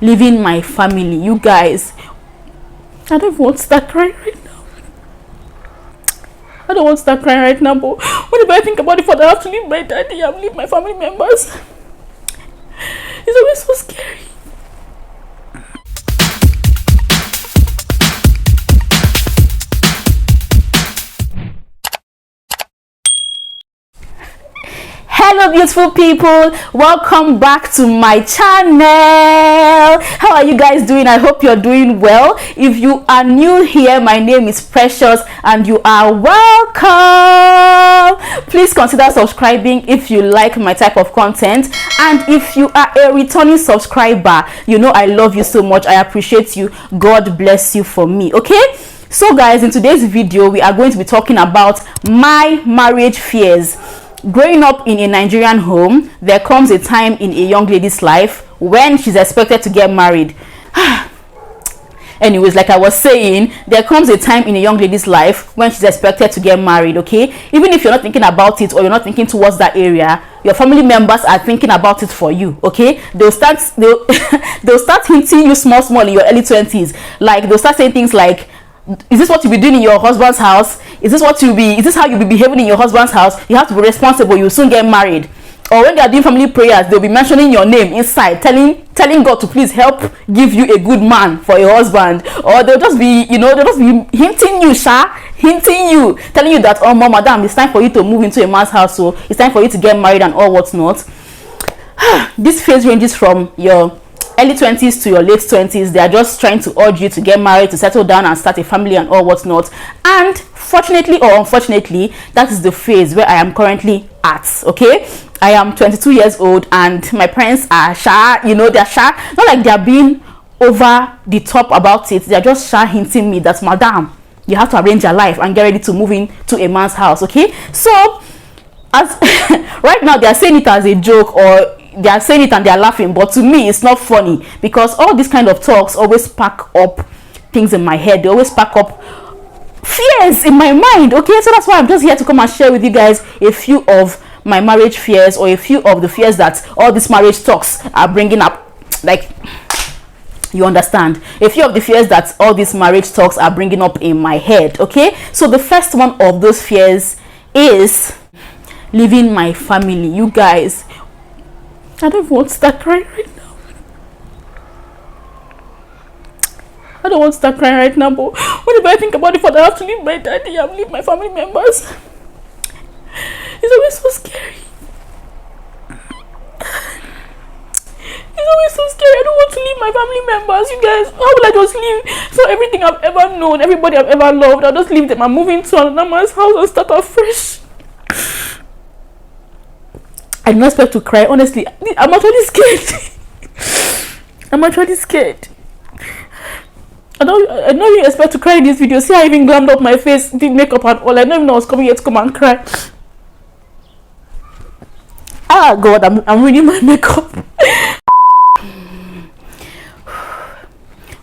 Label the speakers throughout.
Speaker 1: leaving my family. You guys, I don't even want to start crying right now. I don't want to start crying right now, but whenever I think about it, I have to leave my daddy, I have to leave my family members. It's always so scary. Hello beautiful people, welcome back to my channel. How are you guys doing? I hope you're doing well. If you are new here, my name is Precious and you are welcome. Please consider subscribing if you like my type of content, and if you are a returning subscriber, you know I love you so much. I appreciate you. God bless you for me. Okay, so guys, in today's video we are going to be talking about my marriage fears. Growing up in a Nigerian home, there comes a time in a young lady's life when she's expected to get married. Anyways, like I was saying, there comes a time in a young lady's life when she's expected to get married, okay? Even if you're not thinking about it or you're not thinking towards that area, your family members are thinking about it for you, okay? They'll start hinting you small in your early 20s. Like, they'll start saying things like, is this what you'll be doing in your husband's house? Is this how you'll be behaving in your husband's house? You have to be responsible, you'll soon get married. Or when they are doing family prayers, they'll be mentioning your name inside, telling God to please help give you a good man for your husband. Or they'll just be, hinting you, telling you that, oh, madam, it's time for you to move into a man's house, so it's time for you to get married and all whatnot. This phase ranges from your early 20s to your late 20s. They are just trying to urge you to get married, to settle down and start a family and all whatnot. And fortunately or unfortunately, that is the phase where I am currently at. Okay, I am 22 years old and my parents are shy. They're shy, not like they're being over the top about it. They're just shy, hinting me that, madam, you have to arrange your life and get ready to move into a man's house. Okay, so as right now they are saying it as a joke, or they are saying it and they are laughing, but to me it's not funny, because all these kind of talks always spark up things in my head. They always spark up fears in my mind. Okay, so that's why I'm just here to come and share with you guys a few of my marriage fears, or a few of the fears that all these marriage talks are bringing up. Like, you understand, a few of the fears that all these marriage talks are bringing up in my head. Okay, so the first one of those fears is leaving my family. You guys, I don't even want to start crying right now. I don't want to start crying right now, but whenever I think about it, I have to leave my daddy, I have to leave my family members. It's always so scary. It's always so scary. I don't want to leave my family members. You guys, how will I just leave? So everything I've ever known, everybody I've ever loved, I'll just leave them. I'm moving to another man's house and start afresh. I don't expect to cry, honestly. I'm actually scared. I'm actually scared. I know you expect to cry in this video. See, I even glammed up my face, did makeup and all. I don't even know I was coming here to come and cry. Ah, God, I'm reading my makeup.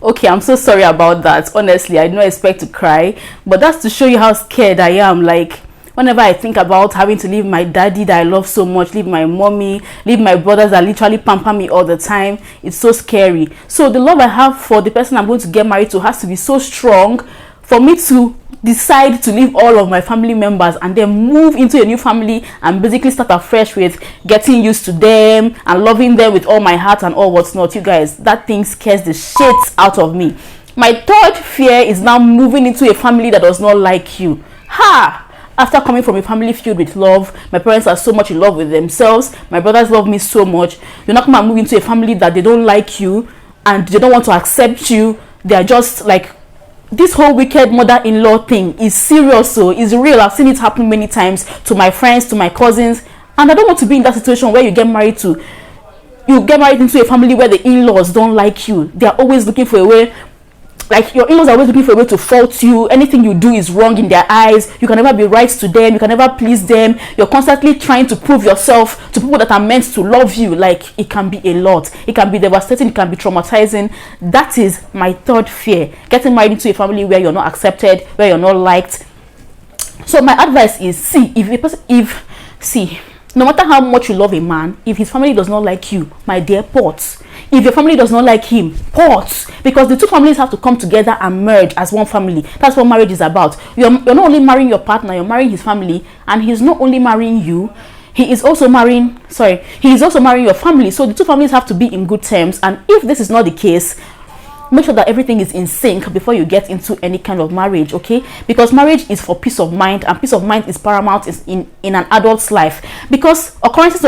Speaker 1: Okay, I'm so sorry about that. Honestly, I don't expect to cry, but that's to show you how scared I am. Like, whenever I think about having to leave my daddy that I love so much, leave my mommy, leave my brothers that literally pamper me all the time, it's so scary. So the love I have for the person I'm going to get married to has to be so strong for me to decide to leave all of my family members and then move into a new family and basically start afresh with getting used to them and loving them with all my heart and all what's not. You guys, that thing scares the shit out of me. My third fear is now moving into a family that does not like you. After coming from a family filled with love, my parents are so much in love with themselves, my brothers love me so much. You're not going to move into a family that they don't like you and they don't want to accept you. They're just like, this whole wicked mother-in-law thing is serious, so it's real. I've seen it happen many times to my friends, to my cousins, and I don't want to be in that situation where you get married into a family where the in-laws don't like you. They're always looking for a way. Like, your in-laws are always looking for a way to fault you. Anything you do is wrong in their eyes. You can never be right to them. You can never please them. You're constantly trying to prove yourself to people that are meant to love you. Like, it can be a lot. It can be devastating. It can be traumatizing. That is my third fear. Getting married into a family where you're not accepted, where you're not liked. So my advice is, No matter how much you love a man, if his family does not like you, my dear, port. If your family does not like him, port. Because the two families have to come together and merge as one family. That's what marriage is about. You're not only marrying your partner, you're marrying his family, and he's not only marrying you, he is also marrying your family. So the two families have to be in good terms. And if this is not the case, make sure that everything is in sync before you get into any kind of marriage, okay? Because marriage is for peace of mind, and peace of mind is paramount in an adult's life. Because occurrences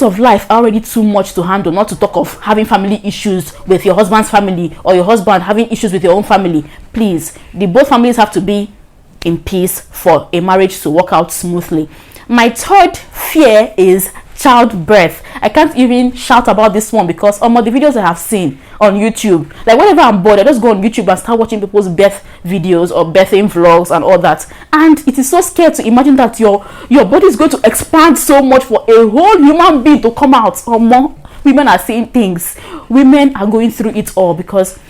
Speaker 1: of life are already too much to handle, not to talk of having family issues with your husband's family, or your husband having issues with your own family. Please, both families have to be in peace for a marriage to work out smoothly. My third fear is childbirth. I can't even shout about this one because all the videos I have seen on YouTube, like whenever I'm bored, I just go on YouTube and start watching people's birth videos or birthing vlogs and all that. And it is so scary to imagine that your body is going to expand so much for a whole human being to come out. Women are saying things. Women are going through it all because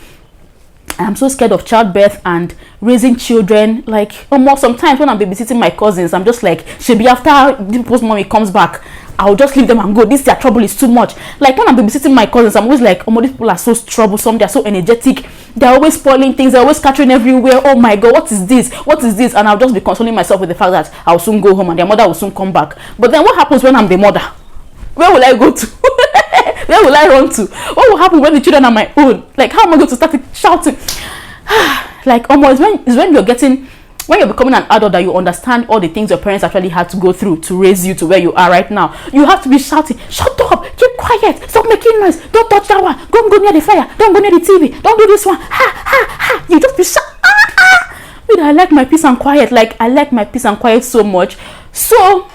Speaker 1: I'm so scared of childbirth and raising children. Like sometimes when I'm babysitting my cousins, I'm just like, she'll be after people's mommy comes back, I'll just leave them and go. Their trouble is too much. Like when I'm babysitting my cousins, I'm always like, these people are so troublesome, they're so energetic, they're always spoiling things, they're always scattering everywhere. Oh my god, what is this? And I'll just be consoling myself with the fact that I'll soon go home and their mother will soon come back. But then what happens when I'm the mother? Where will I go to? Where will I run to? What will happen when the children are my own? Like, how am I going to start shouting? Like, it's when you're becoming an adult that you understand all the things your parents actually had to go through to raise you to where you are right now. You have to be shouting, shut up, keep quiet, stop making noise, don't touch that one, don't go near the fire, don't go near the TV, don't do this one, ha. You just be shouting. I like my peace and quiet. Like, I like my peace and quiet so much. So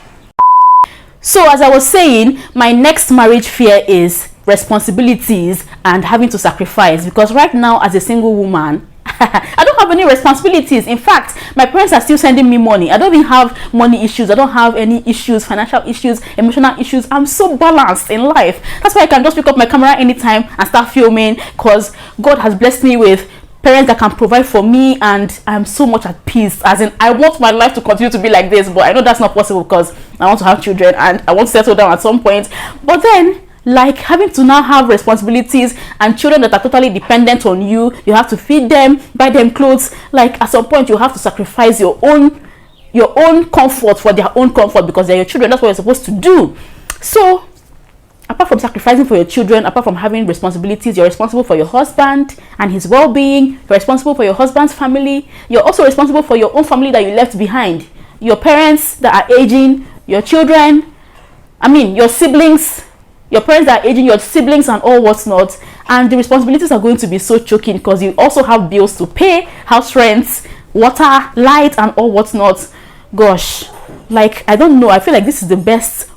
Speaker 1: as I was saying, my next marriage fear is responsibilities and having to sacrifice. Because right now, as a single woman, I don't have any responsibilities. In fact, my parents are still sending me money. I don't even have money issues. I don't have any issues, financial issues, emotional issues. I'm so balanced in life. That's why I can just pick up my camera anytime and start filming, because God has blessed me with parents that can provide for me, and I'm so much at peace. As in, I want my life to continue to be like this, but I know that's not possible because I want to have children and I want to settle down at some point. But then, like, having to now have responsibilities and children that are totally dependent on you, you have to feed them, buy them clothes. Like, at some point you have to sacrifice your own comfort for their own comfort, because they're your children. That's what you're supposed to do. So apart from sacrificing for your children, apart from having responsibilities, you're responsible for your husband and his well-being. You're responsible for your husband's family. You're also responsible for your own family that you left behind, your parents that are aging, your children, your siblings, your parents that are aging, your siblings, and all what's not. And the responsibilities are going to be so choking because you also have bills to pay, house rents, water, light, and all what's not. Gosh, like, I don't know, I feel like this is the best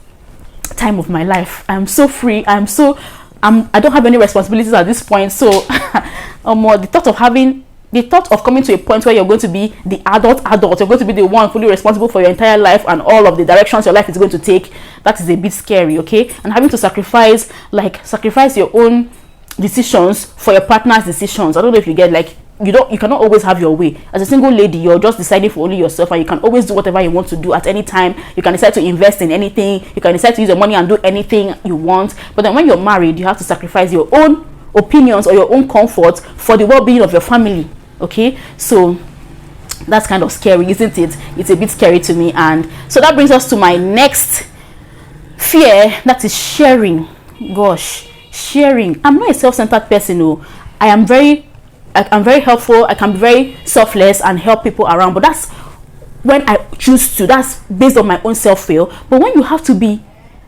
Speaker 1: time of my life. I'm so free. I don't have any responsibilities at this point. So the thought of coming to a point where you're going to be the adult, you're going to be the one fully responsible for your entire life and all of the directions your life is going to take, that is a bit scary, okay? And having to sacrifice your own decisions for your partner's decisions. I don't know if you get, like, you cannot always have your way. As a single lady, you're just deciding for only yourself, and you can always do whatever you want to do at any time. You can decide to invest in anything, you can decide to use your money and do anything you want. But then when you're married, you have to sacrifice your own opinions or your own comfort for the well-being of your family, okay? So that's kind of scary, isn't it? It's a bit scary to me. And so that brings us to my next fear, that is sharing. Gosh, sharing. I'm not a self-centered person. I'm very helpful. I can be very selfless and help people around, but that's when I choose to. That's based on my own self-will. But when you have to be,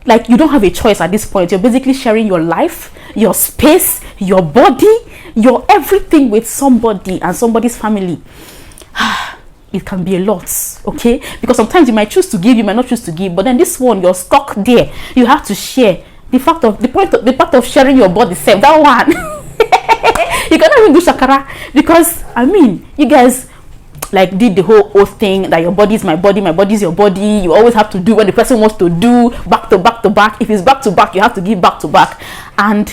Speaker 1: like, you don't have a choice at this point, you're basically sharing your life, your space, your body, your everything with somebody and somebody's family. It can be a lot, okay? Because sometimes you might choose to give, you might not choose to give, but then this one, you're stuck there. You have to share. The part of sharing your body, same, that one. You cannot even do shakara, because you guys like did the whole oath thing that your body is my body, my body is your body. You always have to do when the person wants to do, back to back to back. If it's back to back, you have to give back to back. And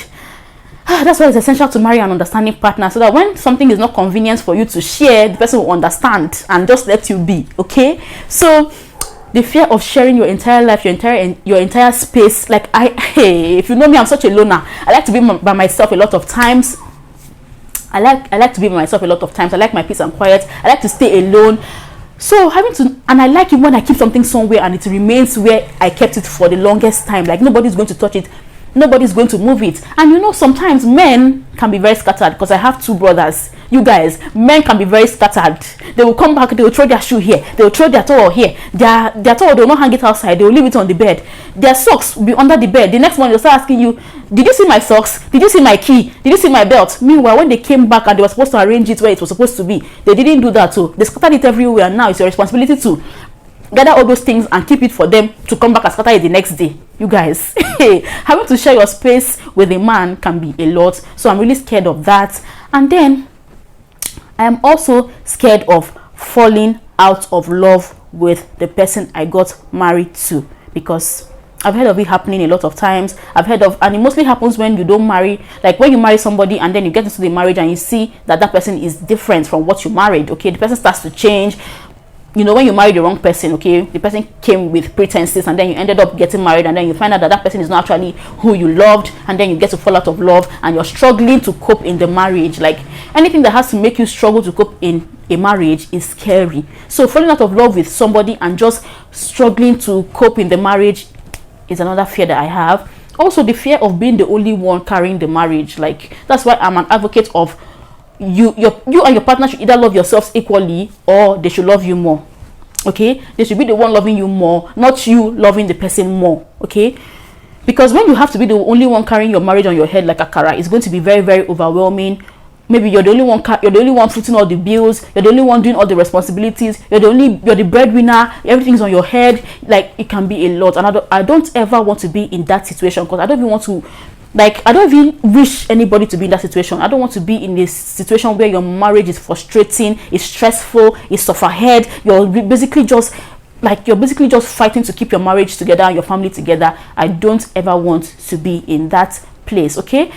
Speaker 1: that's why it's essential to marry an understanding partner, so that when something is not convenient for you to share, the person will understand and just let you be, okay? So The fear of sharing your entire life, your entire space. Like hey, if you know me, I'm such a loner. I like to be by myself a lot of times. I like to be by myself a lot of times. I like my peace and quiet. I like to stay alone. So and I like it when I keep something somewhere and it remains where I kept it for the longest time. Like nobody's going to touch it, nobody's going to move it. And you know, sometimes men can be very scattered, because I have 2 brothers. You guys, men can be very scattered. They will come back, they will throw their shoe here, they will throw their towel here, their towel, they will not hang it outside, they will leave it on the bed, their socks will be under the bed. The next morning they'll start asking you, did you see my socks, did you see my key, did you see my belt? Meanwhile, when they came back and they were supposed to arrange it where it was supposed to be, they didn't do that. So they scattered it everywhere. Now it's your responsibility to gather all those things and keep it for them to come back and scatter it the next day. You guys, having to share your space with a man can be a lot. So I'm really scared of that. And then I am also scared of falling out of love with the person I got married to, because I've heard of it happening a lot of times. I've heard of, and it mostly happens when you don't marry, like when you marry somebody and then you get into the marriage and you see that that person is different from what you married. Okay, the person starts to change. You know, when you marry the wrong person, okay, the person came with pretenses and then you ended up getting married and then you find out that that person is not actually who you loved, and then you get to fall out of love and you're struggling to cope in the marriage. Like anything that has to make you struggle to cope in a marriage is scary. So falling out of love with somebody and just struggling to cope in the marriage is another fear that I have. Also, the fear of being the only one carrying the marriage. Like that's why I'm an advocate of you and your partner should either love yourselves equally or they should love you more. Okay, they should be the one loving you more, not you loving the person more. Okay, because when you have to be the only one carrying your marriage on your head like a kara, it's going to be very, very overwhelming. Maybe you're the only one footing all the bills, you're the only one doing all the responsibilities, you're the breadwinner, everything's on your head. Like it can be a lot, and I don't ever want to be in that situation, because I don't even want to, like, I don't even wish anybody to be in that situation. I don't want to be in a situation where your marriage is frustrating, it's stressful, it's suffer head. You're basically just fighting to keep your marriage together and your family together. I don't ever want to be in that place. Okay.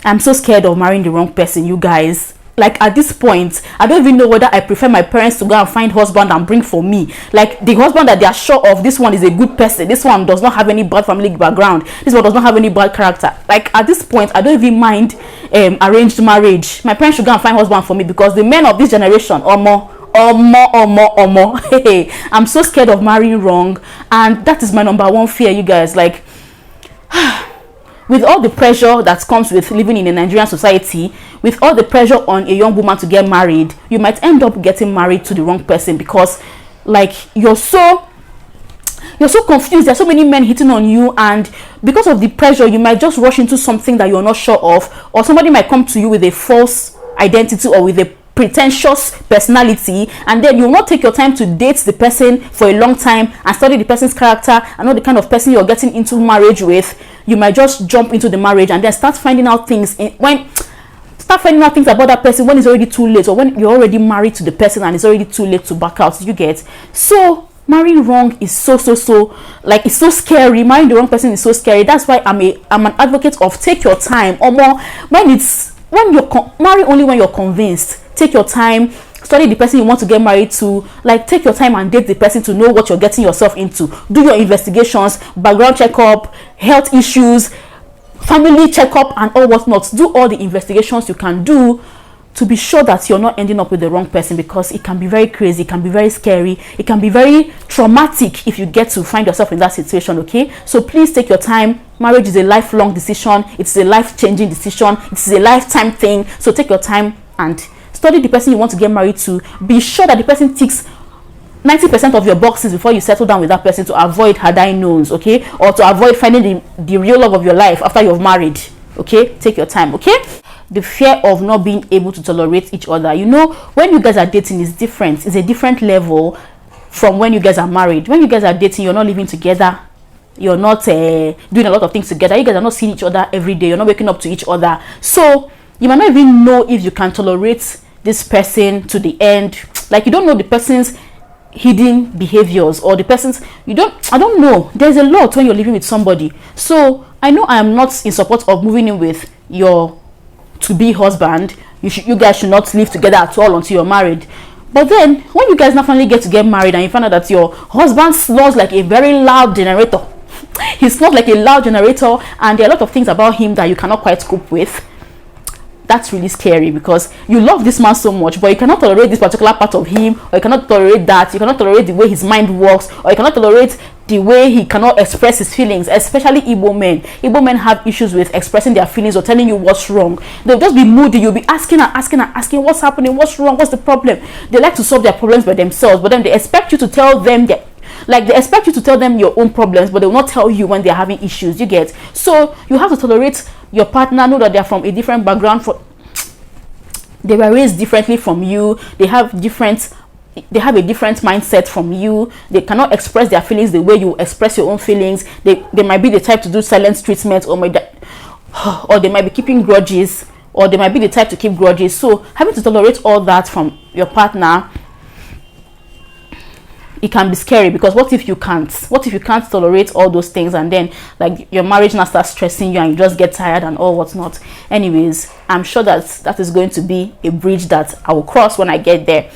Speaker 1: I'm so scared of marrying the wrong person, you guys. Like at this point, I don't even know whether I prefer my parents to go and find husband and bring for me. Like the husband that they are sure of, this one is a good person, this one does not have any bad family background, this one does not have any bad character. Like at this point, I don't even mind arranged marriage. My parents should go and find husband for me, because the men of this generation or more. Hey, I'm so scared of marrying wrong, and that is my number one fear, you guys. Like with all the pressure that comes with living in a Nigerian society, with all the pressure on a young woman to get married, you might end up getting married to the wrong person, because like you're so confused. There's so many men hitting on you, and because of the pressure you might just rush into something that you're not sure of, or somebody might come to you with a false identity or with a pretentious personality, and then you'll not take your time to date the person for a long time and study the person's character and know the kind of person you're getting into marriage with. You might just jump into the marriage and then start finding out things about that person when it's already too late, or when you're already married to the person and it's already too late to back out. You get? So marrying wrong is so like, it's so scary. Marrying the wrong person is so scary. That's why I'm an advocate of take your time, or more when you're marry only when you're convinced. Take your time, study the person you want to get married to. Like take your time and date the person to know what you're getting yourself into. Do your investigations, background checkup, health issues, family checkup, and all whatnot. Do all the investigations you can do to be sure that you're not ending up with the wrong person, because it can be very crazy, it can be very scary, it can be very traumatic if you get to find yourself in that situation. Okay, so please take your time. Marriage is a lifelong decision, it's a life-changing decision, it's a lifetime thing. So take your time and study the person you want to get married to. Be sure that the person ticks 90% of your boxes before you settle down with that person, to avoid hard knowns, okay, or to avoid finding the real love of your life after you've married. Okay, take your time. Okay, the fear of not being able to tolerate each other. You know, when you guys are dating, is different. It's a different level from when you guys are married. When you guys are dating, you're not living together, you're not doing a lot of things together, you guys are not seeing each other every day, you're not waking up to each other, so you might not even know if you can tolerate this person to the end. Like you don't know the person's hidden behaviors, or the person's, I don't know. There's a lot when you're living with somebody. So I know I am not in support of moving in with your to-be husband. You guys should not live together at all until you're married. But then when you guys now finally get married and you find out that your husband snores like a very loud generator, he snores like a loud generator, and there are a lot of things about him that you cannot quite cope with, that's really scary, because you love this man so much, but you cannot tolerate this particular part of him, or you cannot tolerate that, you cannot tolerate the way his mind works, or you cannot tolerate the way he cannot express his feelings. Especially Igbo men. Igbo men have issues with expressing their feelings or telling you what's wrong. They'll just be moody. You'll be asking what's happening, what's wrong, what's the problem. They like to solve their problems by themselves, but then they expect you to tell them they expect you to tell them your own problems, but they will not tell you when they're having issues. You get? So you have to tolerate your partner, know that they're from a different background, they were raised differently from you, they have a different mindset from you, they cannot express their feelings the way you express your own feelings. They might be the type to do silent treatment, or they might be keeping grudges, or they might be the type to keep grudges. So having to tolerate all that from your partner, it can be scary, because what if you can't tolerate all those things, and then like your marriage now starts stressing you and you just get tired and all whatnot. Anyways, I'm sure that is going to be a bridge that I will cross when I get there.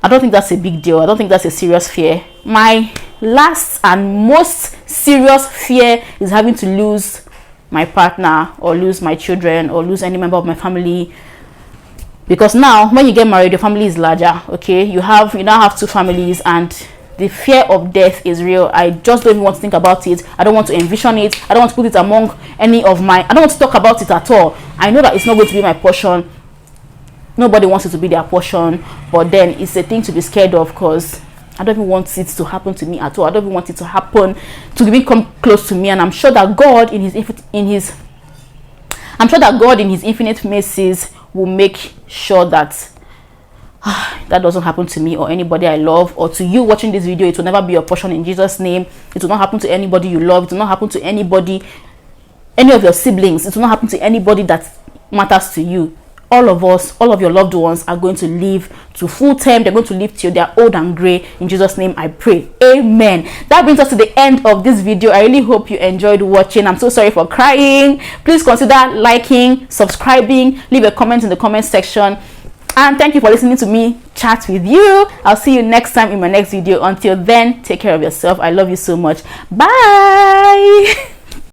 Speaker 1: I don't think that's a big deal. I don't think that's a serious fear. My last and most serious fear is having to lose my partner, or lose my children, or lose any member of my family. Because now when you get married, your family is larger. Okay, you now have two families, and the fear of death is real. I just don't even want to think about it. I don't want to envision it. I don't want to put it among any of my, I don't want to talk about it at all. I know that it's not going to be my portion. Nobody wants it to be their portion, but then it's a thing to be scared of, because I don't even want it to happen to me at all. I don't even want it to happen to even come close to me. And I'm sure that God in his infinite mercies will make sure that that doesn't happen to me or anybody I love, or to you watching this video. It will never be your portion in Jesus' name. It will not happen to anybody you love. It will not happen to anybody, any of your siblings. It will not happen to anybody that matters to you. All of us, all of your loved ones are going to live to full term. They're going to live till they're old and gray. In Jesus' name I pray. Amen. That brings us to the end of this video. I really hope you enjoyed watching. I'm so sorry for crying. Please consider liking, subscribing, leave a comment in the comment section. And thank you for listening to me chat with you. I'll see you next time in my next video. Until then, take care of yourself. I love you so much. Bye.